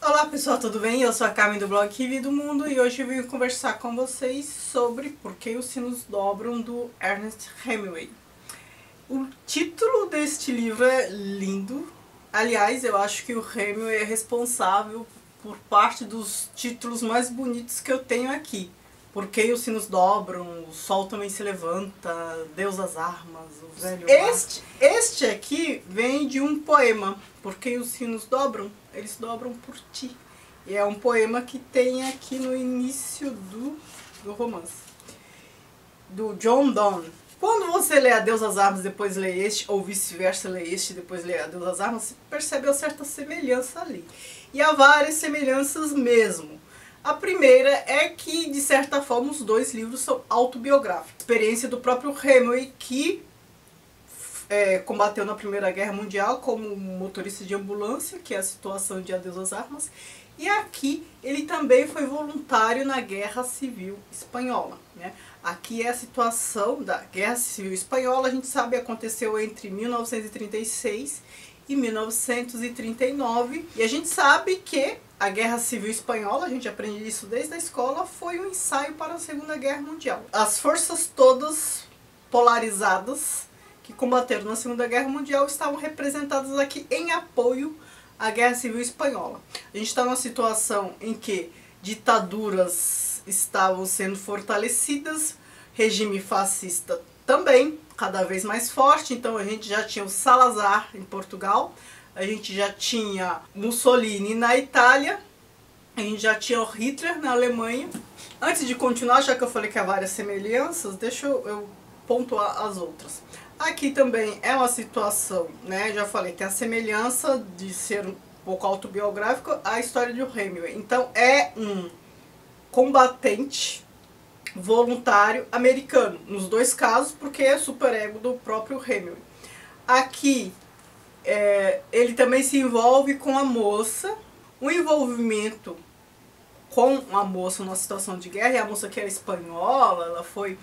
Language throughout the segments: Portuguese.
Olá pessoal, tudo bem? Eu sou a Carmen do blog Kiwi do Mundo e hoje eu vim conversar com vocês sobre Por que os Sinos Dobram, do Ernest Hemingway. O título deste livro é lindo. Aliás, eu acho que o Hemingway é responsável por parte dos títulos mais bonitos que eu tenho aqui. Por que os sinos dobram, o sol também se levanta, Deus das armas, o velho Este aqui vem de um poema. Por que os sinos dobram? Eles dobram por ti. E é um poema que tem aqui no início do romance, do John Donne. Quando você lê Adeus das Armas, depois lê este, ou vice-versa, lê este, depois lê Adeus das Armas, você percebe uma certa semelhança ali. E há várias semelhanças mesmo. A primeira é que, de certa forma, os dois livros são autobiográficos. Experiência do próprio Hemingway, que combateu na Primeira Guerra Mundial como motorista de ambulância, que é a situação de Adeus às Armas. E aqui ele também foi voluntário na Guerra Civil Espanhola, né? Aqui é a situação da Guerra Civil Espanhola, a gente sabe, aconteceu entre 1936 e 1939. E a gente sabe que a Guerra Civil Espanhola, a gente aprende isso desde a escola, foi um ensaio para a Segunda Guerra Mundial. As forças todas polarizadas que combateram na Segunda Guerra Mundial estavam representadas aqui em apoio à Guerra Civil Espanhola. A gente está numa situação em que ditaduras estavam sendo fortalecidas, regime fascista também, cada vez mais forte. Então a gente já tinha o Salazar em Portugal, a gente já tinha Mussolini na Itália, a gente já tinha o Hitler na Alemanha. Antes de continuar, já que eu falei que há várias semelhanças, deixa eu pontuar as outras. Aqui também é uma situação, né? Já falei, tem a semelhança de ser um pouco autobiográfico à história de Hemingway. Então é um combatente voluntário americano, nos dois casos, porque é superego do próprio Hemingway. Aqui ele também se envolve com a moça, o envolvimento com a moça numa situação de guerra, e a moça que era espanhola, ela foi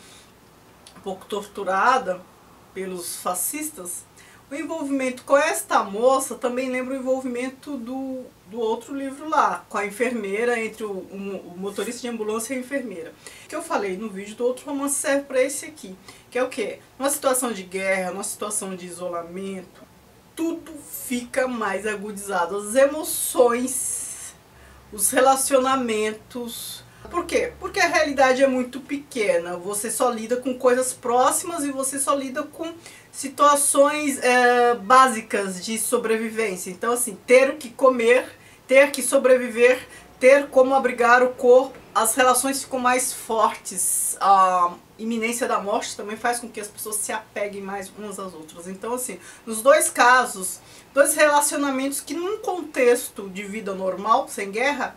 um pouco torturada pelos fascistas. O envolvimento com esta moça também lembra o envolvimento do outro livro lá, com a enfermeira, entre o motorista de ambulância e a enfermeira. Que eu falei no vídeo do outro romance serve para esse aqui, que é o quê? Numa situação de guerra, numa situação de isolamento, tudo fica mais agudizado. As emoções, os relacionamentos. Por quê? Porque a realidade é muito pequena, você só lida com coisas próximas e você só lida com situações básicas de sobrevivência. Então assim, ter o que comer, ter que sobreviver, ter como abrigar o corpo, as relações ficam mais fortes, a iminência da morte também faz com que as pessoas se apeguem mais umas às outras. Então assim, nos dois casos, dois relacionamentos que num contexto de vida normal, sem guerra,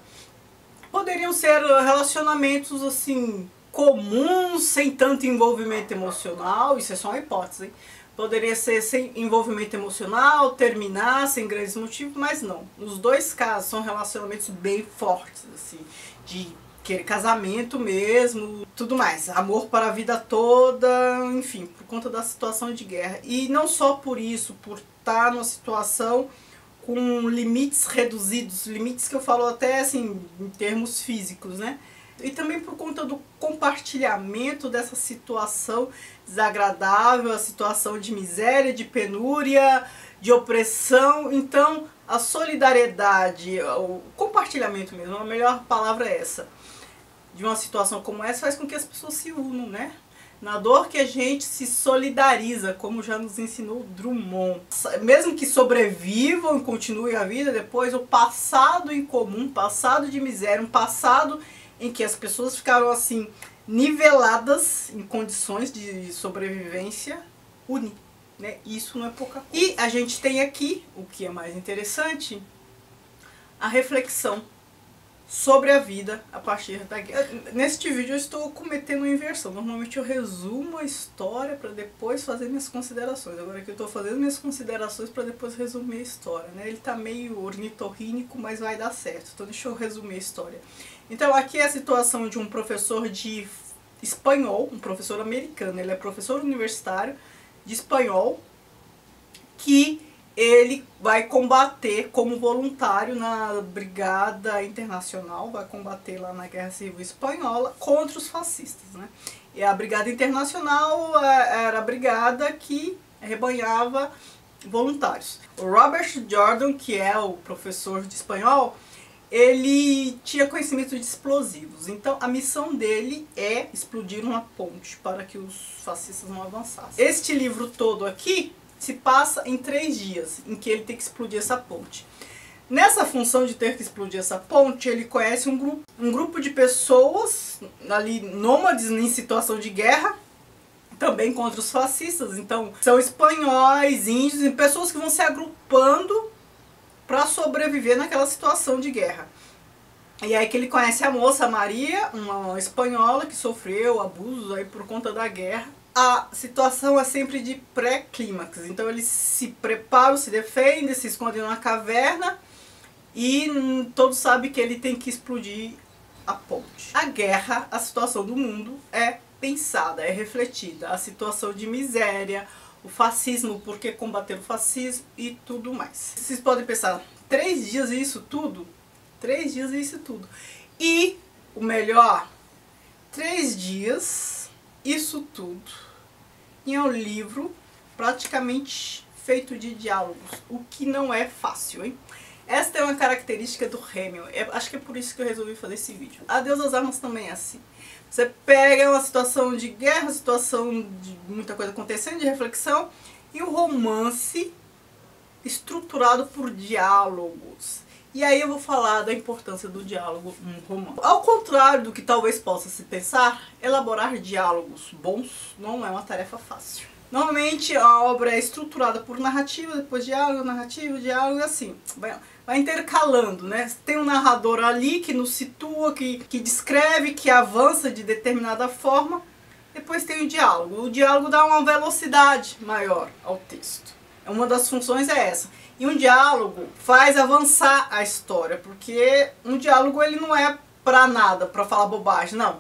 poderiam ser relacionamentos assim comuns, sem tanto envolvimento emocional. Isso é só uma hipótese, hein? Poderia ser sem envolvimento emocional, terminar sem grandes motivos, mas não. Nos dois casos são relacionamentos bem fortes, assim, de querer casamento mesmo, tudo mais, amor para a vida toda, enfim, por conta da situação de guerra. E não só por isso, por estar numa situação com limites reduzidos, limites que eu falo até assim em termos físicos, né? E também por conta do compartilhamento dessa situação desagradável, a situação de miséria, de penúria, de opressão. Então a solidariedade, o compartilhamento mesmo, a melhor palavra é essa, de uma situação como essa faz com que as pessoas se unam, né? Na dor que a gente se solidariza, como já nos ensinou Drummond. Mesmo que sobrevivam e continuem a vida, depois o passado em comum, passado de miséria, um passado em que as pessoas ficaram assim niveladas em condições de sobrevivência, une, né? Isso não é pouca coisa. E a gente tem aqui, o que é mais interessante, a reflexão sobre a vida a partir da guerra. Neste vídeo eu estou cometendo uma inversão. Normalmente eu resumo a história para depois fazer minhas considerações. Agora aqui eu estou fazendo minhas considerações para depois resumir a história, né? Ele está meio ornitorrínico, mas vai dar certo. Então deixa eu resumir a história. Então aqui é a situação de um professor de espanhol, um professor americano. Ele é professor universitário de espanhol, que ele vai combater como voluntário na Brigada Internacional, vai combater lá na Guerra Civil Espanhola contra os fascistas, né? E a Brigada Internacional era a brigada que rebanhava voluntários. O Robert Jordan, que é o professor de espanhol, ele tinha conhecimento de explosivos. Então a missão dele é explodir uma ponte para que os fascistas não avançassem. Este livro todo aqui se passa em 3 dias, em que ele tem que explodir essa ponte. Nessa função de ter que explodir essa ponte, ele conhece um grupo de pessoas ali nômades em situação de guerra, também contra os fascistas. Então são espanhóis, índios e pessoas que vão se agrupando para sobreviver naquela situação de guerra. E aí que ele conhece a moça Maria, uma espanhola que sofreu abusos aí por conta da guerra. A situação é sempre de pré-clímax, então eles se preparam, se defendem, se escondem numa caverna e todos sabem que ele tem que explodir a ponte. A guerra, a situação do mundo é pensada, é refletida, a situação de miséria, o fascismo, por que combater o fascismo e tudo mais. Vocês podem pensar, 3 dias e isso tudo? 3 dias e isso tudo. E o melhor, 3 dias... isso tudo em um livro praticamente feito de diálogos, o que não é fácil, hein? Esta é uma característica do Hemingway, acho que é por isso que eu resolvi fazer esse vídeo. Adeus às Armas também é assim. Você pega uma situação de guerra, uma situação de muita coisa acontecendo, de reflexão, e um romance estruturado por diálogos. E aí eu vou falar da importância do diálogo no romance. Ao contrário do que talvez possa se pensar, elaborar diálogos bons não é uma tarefa fácil. Normalmente a obra é estruturada por narrativa, depois diálogo, narrativa, diálogo e assim. Vai intercalando, né? Tem um narrador ali que nos situa, que descreve, que avança de determinada forma. Depois tem o diálogo. O diálogo dá uma velocidade maior ao texto. Uma das funções é essa. E um diálogo faz avançar a história, porque um diálogo ele não é pra nada, pra falar bobagem, não.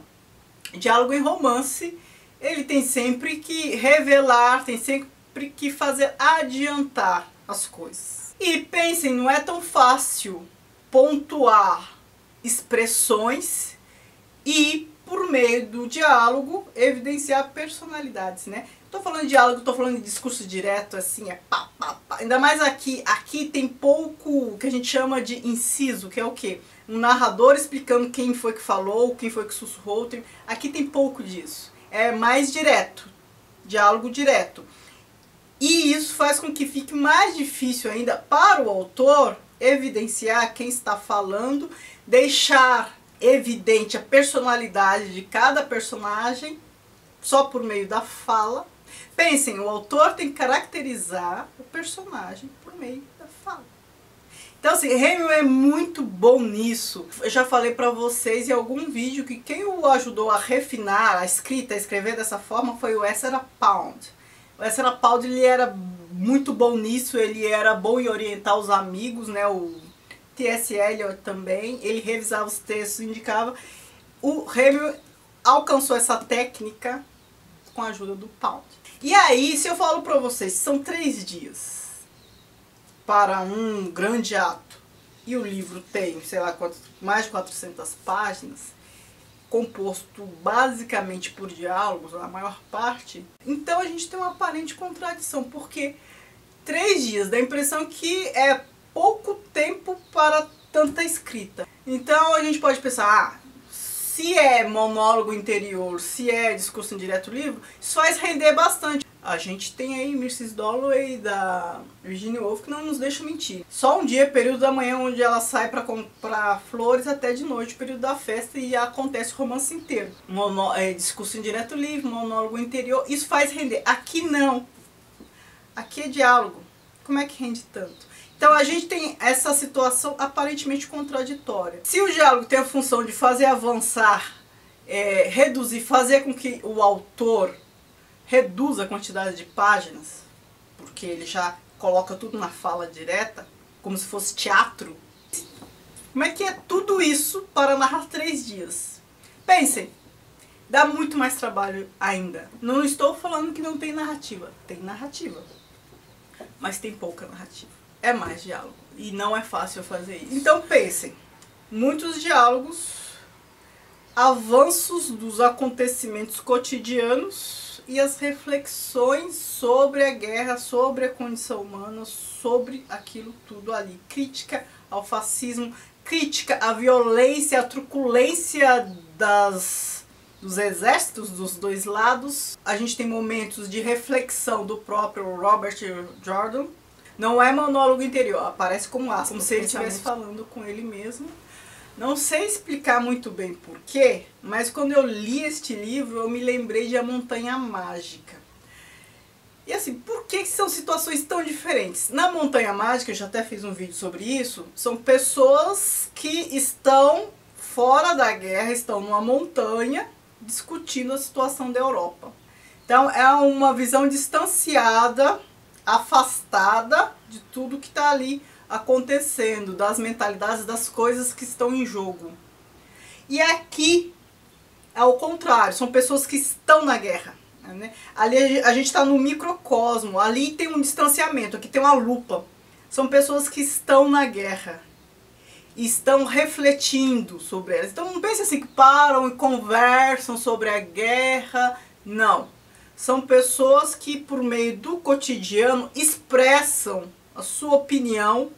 Diálogo em romance, ele tem sempre que revelar, tem sempre que fazer adiantar as coisas. E pensem, não é tão fácil pontuar expressões e, por meio do diálogo, evidenciar personalidades, né? Tô falando de diálogo, tô falando de discurso direto, assim, é pá, pá, pá. Ainda mais aqui. Aqui tem pouco que a gente chama de inciso, que é o quê? Um narrador explicando quem foi que falou, quem foi que sussurrou. Aqui tem pouco disso. É mais direto. Diálogo direto. E isso faz com que fique mais difícil ainda para o autor evidenciar quem está falando, deixar evidente a personalidade de cada personagem só por meio da fala. Pensem, o autor tem que caracterizar o personagem por meio da fala. Então assim, Hemingway é muito bom nisso. Eu já falei pra vocês em algum vídeo que quem o ajudou a refinar a escrita, a escrever dessa forma foi o Ezra Pound. O Ezra Pound ele era muito bom nisso, ele era bom em orientar os amigos, né? O T.S. Eliot também, ele revisava os textos, indicava. O Hemingway alcançou essa técnica com a ajuda do Pound. E aí, se eu falo pra vocês, são 3 dias para um grande ato, e o livro tem, sei lá, mais de 400 páginas, composto basicamente por diálogos, a maior parte, então a gente tem uma aparente contradição, porque 3 dias dá a impressão que é pouco tempo para tanta escrita. Então a gente pode pensar, se é monólogo interior, se é discurso indireto livro, isso faz render bastante. A gente tem aí Mrs. Dalloway da Virginia Woolf que não nos deixa mentir. Só um dia, período da manhã, onde ela sai para comprar flores, até de noite, período da festa, e acontece o romance inteiro. Discurso indireto livre, monólogo interior, isso faz render. Aqui não. Aqui é diálogo. Como é que rende tanto? Então a gente tem essa situação aparentemente contraditória. Se o diálogo tem a função de fazer avançar, reduzir, fazer com que o autor reduza a quantidade de páginas, porque ele já coloca tudo na fala direta, como se fosse teatro. Como é que é tudo isso para narrar 3 dias? Pensem, dá muito mais trabalho ainda. Não estou falando que não tem narrativa, tem narrativa. mas tem pouca narrativa. É mais diálogo. E não é fácil fazer isso. Então pensem, muitos diálogos, avanços dos acontecimentos cotidianos e as reflexões sobre a guerra, sobre a condição humana, sobre aquilo tudo ali. Crítica ao fascismo, crítica à violência, à truculência dos exércitos dos dois lados. A gente tem momentos de reflexão do próprio Robert Jordan. Não é monólogo interior, aparece como aspas, como se ele estivesse falando com ele mesmo. Não sei explicar muito bem porquê, mas quando eu li este livro eu me lembrei de A Montanha Mágica. E assim, por que são situações tão diferentes? Na Montanha Mágica, eu já até fiz um vídeo sobre isso, são pessoas que estão fora da guerra, estão numa montanha discutindo a situação da Europa. Então é uma visão distanciada, afastada de tudo que está ali acontecendo, das mentalidades, das coisas que estão em jogo. E aqui é o contrário, são pessoas que estão na guerra. Né? Ali a gente está no microcosmo, ali tem um distanciamento, aqui tem uma lupa. São pessoas que estão na guerra, estão refletindo sobre elas. Então não pense assim que param e conversam sobre a guerra, não. São pessoas que por meio do cotidiano expressam a sua opinião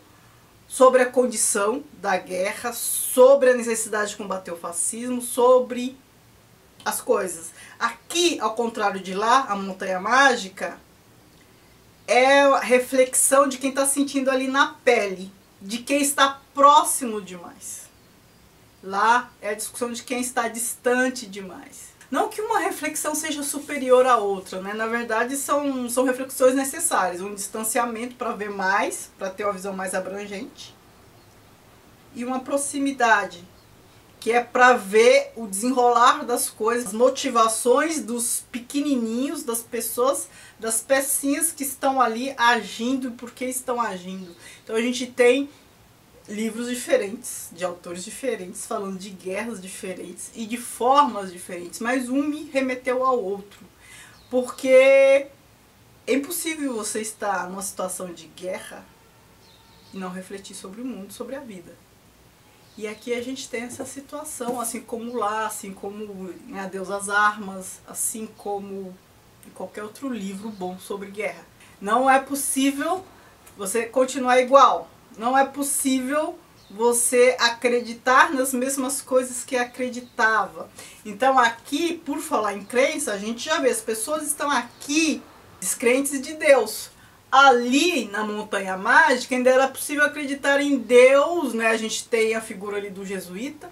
sobre a condição da guerra, sobre a necessidade de combater o fascismo, sobre as coisas. Aqui, ao contrário de lá, a Montanha Mágica é a reflexão de quem está sentindo ali na pele, de quem está próximo demais. Lá é a discussão de quem está distante demais. Não que uma reflexão seja superior à outra, né? Na verdade são reflexões necessárias. Um distanciamento para ver mais, para ter uma visão mais abrangente. E uma proximidade, que é para ver o desenrolar das coisas, as motivações dos pequenininhos, das pessoas, das pecinhas que estão ali agindo e por que estão agindo. Então a gente tem livros diferentes, de autores diferentes, falando de guerras diferentes e de formas diferentes, mas um me remeteu ao outro, porque é impossível você estar numa situação de guerra e não refletir sobre o mundo, sobre a vida. E aqui a gente tem essa situação, assim como lá, assim como em Adeus às Armas, assim como em qualquer outro livro bom sobre guerra. Não é possível você continuar igual. Não é possível você acreditar nas mesmas coisas que acreditava. Então aqui, por falar em crença, a gente já vê, as pessoas estão aqui descrentes de Deus. Ali na Montanha Mágica ainda era possível acreditar em Deus, né? A gente tem a figura ali do jesuíta,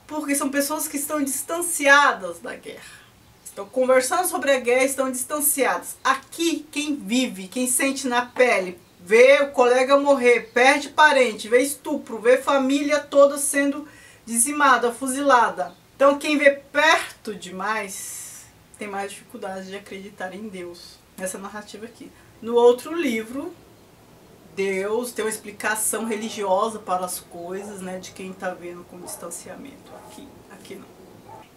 porque são pessoas que estão distanciadas da guerra. Estão conversando sobre a guerra, estão distanciadas. Aqui, quem vive, quem sente na pele, vê o colega morrer, perde parente, vê estupro, vê família toda sendo dizimada, fuzilada. Então quem vê perto demais tem mais dificuldade de acreditar em Deus, nessa narrativa aqui. No outro livro, Deus tem uma explicação religiosa para as coisas, né, de quem está vendo com distanciamento. Aqui não.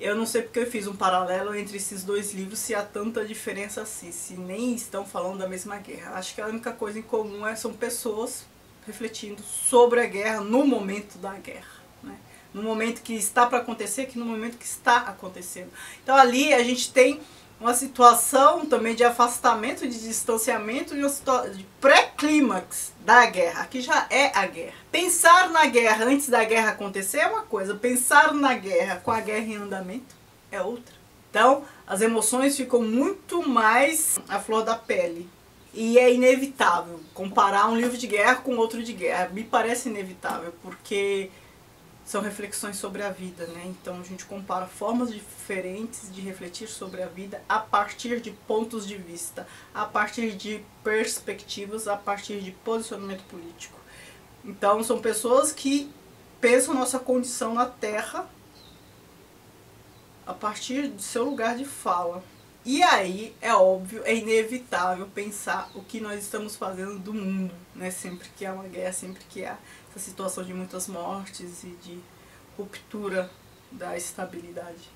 Eu não sei porque eu fiz um paralelo entre esses dois livros, se há tanta diferença assim, se nem estão falando da mesma guerra. Acho que a única coisa em comum são pessoas refletindo sobre a guerra no momento da guerra, né? No momento que está para acontecer, que no momento que está acontecendo. Então ali a gente tem uma situação também de afastamento, de distanciamento, de uma situação de pré-clímax da guerra. Aqui já é a guerra. Pensar na guerra antes da guerra acontecer é uma coisa, pensar na guerra com a guerra em andamento é outra. Então as emoções ficam muito mais à flor da pele. E é inevitável comparar um livro de guerra com outro de guerra. Me parece inevitável, porque são reflexões sobre a vida, né? Então a gente compara formas diferentes de refletir sobre a vida a partir de pontos de vista, a partir de perspectivas, a partir de posicionamento político. Então são pessoas que pensam nossa condição na Terra a partir do seu lugar de fala. E aí, é óbvio, é inevitável pensar o que nós estamos fazendo do mundo, né? Sempre que há uma guerra, sempre que há essa situação de muitas mortes e de ruptura da estabilidade.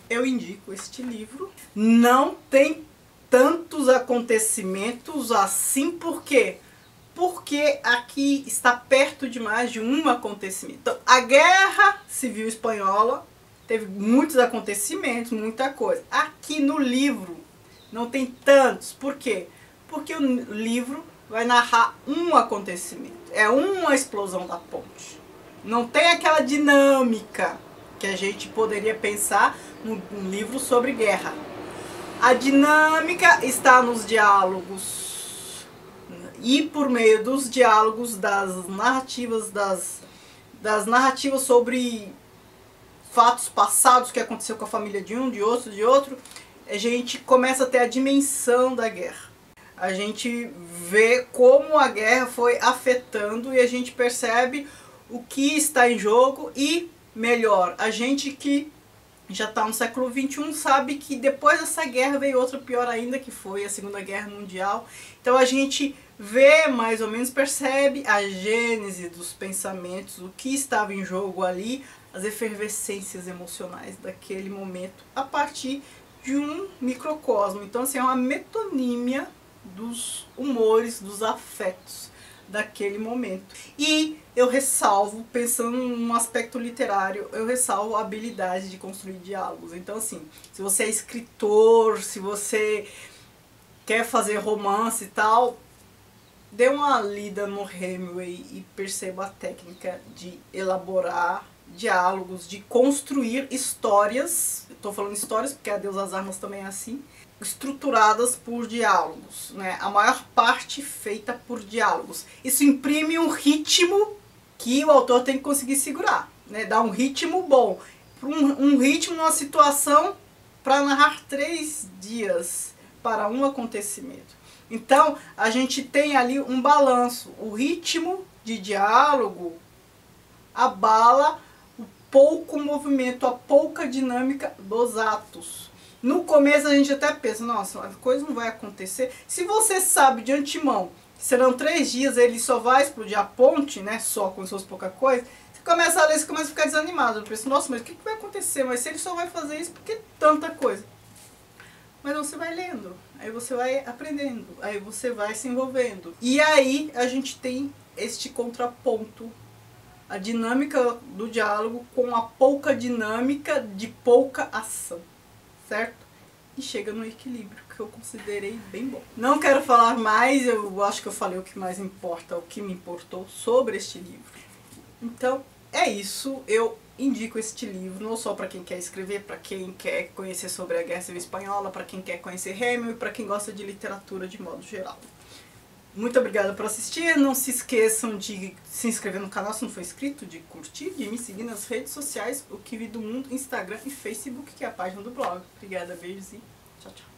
Eu indico este livro. Não tem tantos acontecimentos assim, por quê? Porque aqui está perto demais de um acontecimento. Então, a Guerra Civil Espanhola teve muitos acontecimentos, muita coisa. Aqui no livro não tem tantos. Por quê? Porque o livro vai narrar um acontecimento. É uma explosão da ponte. Não tem aquela dinâmica que a gente poderia pensar num livro sobre guerra. A dinâmica está nos diálogos. E por meio dos diálogos, das narrativas sobre fatos passados que aconteceu com a família de um, de outro, a gente começa a ter a dimensão da guerra. A gente vê como a guerra foi afetando e a gente percebe o que está em jogo e, melhor, a gente que já está no século XXI sabe que depois dessa guerra veio outra pior ainda, que foi a Segunda Guerra Mundial. Então a gente vê, mais ou menos, percebe a gênese dos pensamentos, o que estava em jogo ali, as efervescências emocionais daquele momento, a partir de um microcosmo. Então, assim, é uma metonímia dos humores, dos afetos daquele momento. E eu ressalvo, pensando num aspecto literário, eu ressalvo a habilidade de construir diálogos. Então, assim, se você é escritor, se você quer fazer romance e tal, dê uma lida no Hemingway e perceba a técnica de elaborar diálogos, de construir histórias. Estou falando histórias porque Adeus às Armas também é assim, estruturadas por diálogos, né? A maior parte feita por diálogos. Isso imprime um ritmo que o autor tem que conseguir segurar, né? Dá um ritmo bom, um ritmo numa situação para narrar 3 dias para um acontecimento. Então a gente tem ali um balanço. O ritmo de diálogo abala o pouco movimento, a pouca dinâmica dos atos. No começo a gente até pensa, nossa, a coisa não vai acontecer. Se você sabe de antemão que serão 3 dias, ele só vai explodir a ponte, né? Só como se fosse pouca coisa. Você começa a ler, você começa a ficar desanimado. Eu penso, nossa, mas o que vai acontecer? Mas se ele só vai fazer isso, por que tanta coisa? Mas você vai lendo, aí você vai aprendendo, aí você vai se envolvendo. E aí a gente tem este contraponto, a dinâmica do diálogo com a pouca dinâmica de pouca ação, certo? E chega no equilíbrio que eu considerei bem bom. Não quero falar mais, eu acho que eu falei o que mais importa, o que me importou sobre este livro. Então é isso, eu indico este livro, não só para quem quer escrever, para quem quer conhecer sobre a Guerra Civil Espanhola, para quem quer conhecer Hemingway, para quem gosta de literatura de modo geral. Muito obrigada por assistir, não se esqueçam de se inscrever no canal se não for inscrito, de curtir, de me seguir nas redes sociais, o Que Vi do Mundo, Instagram e Facebook, que é a página do blog. Obrigada, beijos e tchau, tchau.